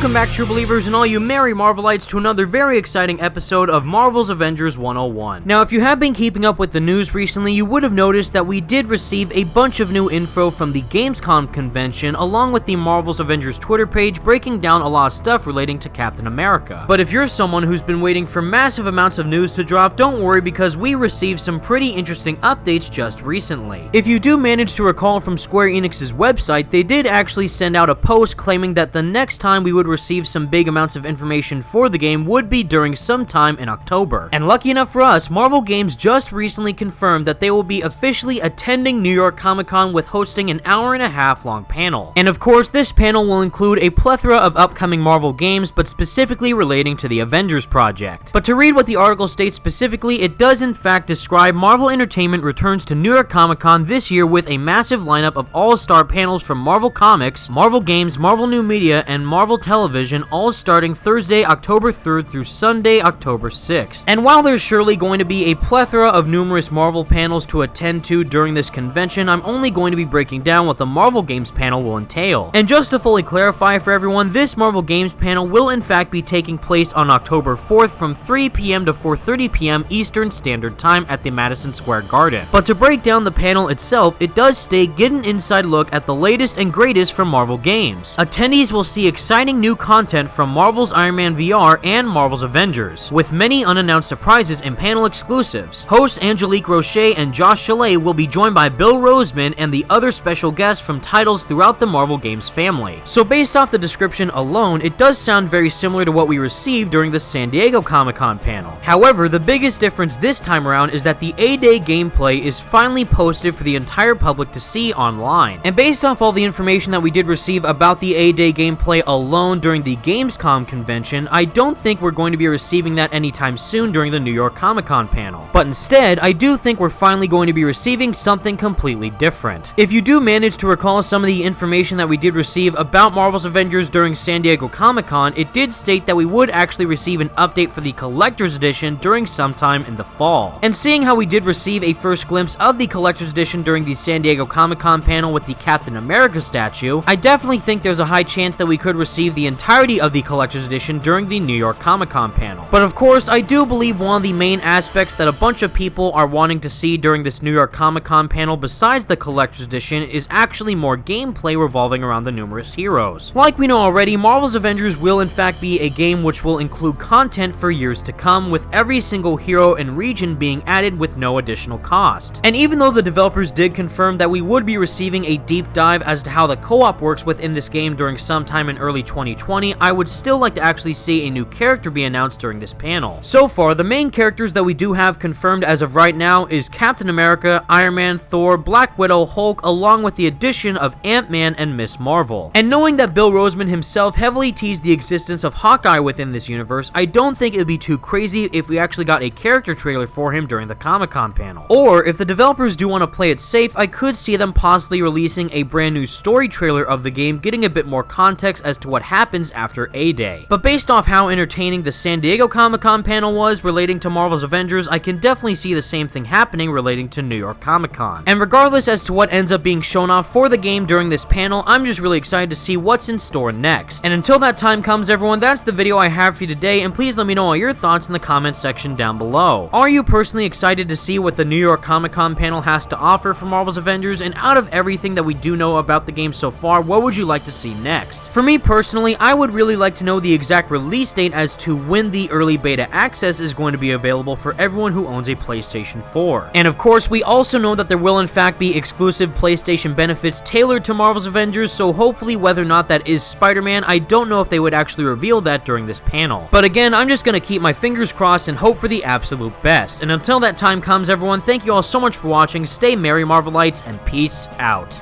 Welcome back, true believers and all you merry Marvelites, to another very exciting episode of Marvel's Avengers 101. Now, if you have been keeping up with the news recently, you would have noticed that we did receive a bunch of new info from the Gamescom convention, along with the Marvel's Avengers Twitter page breaking down a lot of stuff relating to Captain America. But if you're someone who's been waiting for massive amounts of news to drop, don't worry, because we received some pretty interesting updates just recently. If you do manage to recall from Square Enix's website, they did actually send out a post claiming that the next time we would receive some big amounts of information for the game would be during some time in October. And lucky enough for us, Marvel Games just recently confirmed that they will be officially attending New York Comic Con with hosting an hour-and-a-half long panel. And of course, this panel will include a plethora of upcoming Marvel games, but specifically relating to the Avengers project. But to read what the article states specifically, it does in fact describe Marvel Entertainment returns to New York Comic Con this year with a massive lineup of all-star panels from Marvel Comics, Marvel Games, Marvel New Media, and Marvel Television, all starting Thursday, October 3rd through Sunday, October 6th. And while there's surely going to be a plethora of numerous Marvel panels to attend to during this convention, I'm only going to be breaking down what the Marvel Games panel will entail. And just to fully clarify for everyone, this Marvel Games panel will in fact be taking place on October 4th from 3 p.m. to 4:30 p.m. Eastern Standard Time at the Madison Square Garden. But to break down the panel itself, it does state, get an inside look at the latest and greatest from Marvel Games. Attendees will see exciting new content from Marvel's Iron Man VR and Marvel's Avengers, with many unannounced surprises and panel exclusives. Hosts Angelique Roche and Josh Chalet will be joined by Bill Roseman and the other special guests from titles throughout the Marvel Games family. So based off the description alone, it does sound very similar to what we received during the San Diego Comic-Con panel. However, the biggest difference this time around is that the A-Day gameplay is finally posted for the entire public to see online. And based off all the information that we did receive about the A-Day gameplay alone during the Gamescom convention, I don't think we're going to be receiving that anytime soon during the New York Comic Con panel. But instead, I do think we're finally going to be receiving something completely different. If you do manage to recall some of the information that we did receive about Marvel's Avengers during San Diego Comic Con, it did state that we would actually receive an update for the Collector's Edition during sometime in the fall. And seeing how we did receive a first glimpse of the Collector's Edition during the San Diego Comic Con panel with the Captain America statue, I definitely think there's a high chance that we could receive the entirety of the Collector's Edition during the New York Comic Con panel. But of course, I do believe one of the main aspects that a bunch of people are wanting to see during this New York Comic Con panel besides the Collector's Edition is actually more gameplay revolving around the numerous heroes. Like we know already, Marvel's Avengers will in fact be a game which will include content for years to come, with every single hero and region being added with no additional cost. And even though the developers did confirm that we would be receiving a deep dive as to how the co-op works within this game during sometime in early 2020, I would still like to actually see a new character be announced during this panel. So far, the main characters that we do have confirmed as of right now is Captain America, Iron Man, Thor, Black Widow, Hulk, along with the addition of Ant-Man and Miss Marvel. And knowing that Bill Roseman himself heavily teased the existence of Hawkeye within this universe, I don't think it would be too crazy if we actually got a character trailer for him during the Comic-Con panel. Or, if the developers do want to play it safe, I could see them possibly releasing a brand new story trailer of the game, getting a bit more context as to what happens after A-Day. But based off how entertaining the San Diego Comic-Con panel was relating to Marvel's Avengers, I can definitely see the same thing happening relating to New York Comic Con. And regardless as to what ends up being shown off for the game during this panel, I'm just really excited to see what's in store next. And until that time comes, everyone, that's the video I have for you today, and please let me know all your thoughts in the comment section down below. Are you personally excited to see what the New York Comic Con panel has to offer for Marvel's Avengers? And out of everything that we do know about the game so far, what would you like to see next? For me personally, I would really like to know the exact release date as to when the early beta access is going to be available for everyone who owns a PlayStation 4. And of course, we also know that there will in fact be exclusive PlayStation benefits tailored to Marvel's Avengers, so hopefully whether or not that is Spider-Man, I don't know if they would actually reveal that during this panel. But again, I'm just going to keep my fingers crossed and hope for the absolute best. And until that time comes, everyone, thank you all so much for watching, stay merry Marvelites, and peace out.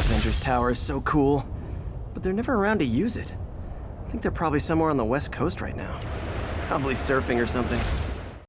Avengers Tower is so cool, but they're never around to use it. I think they're probably somewhere on the West Coast right now. Probably surfing or something.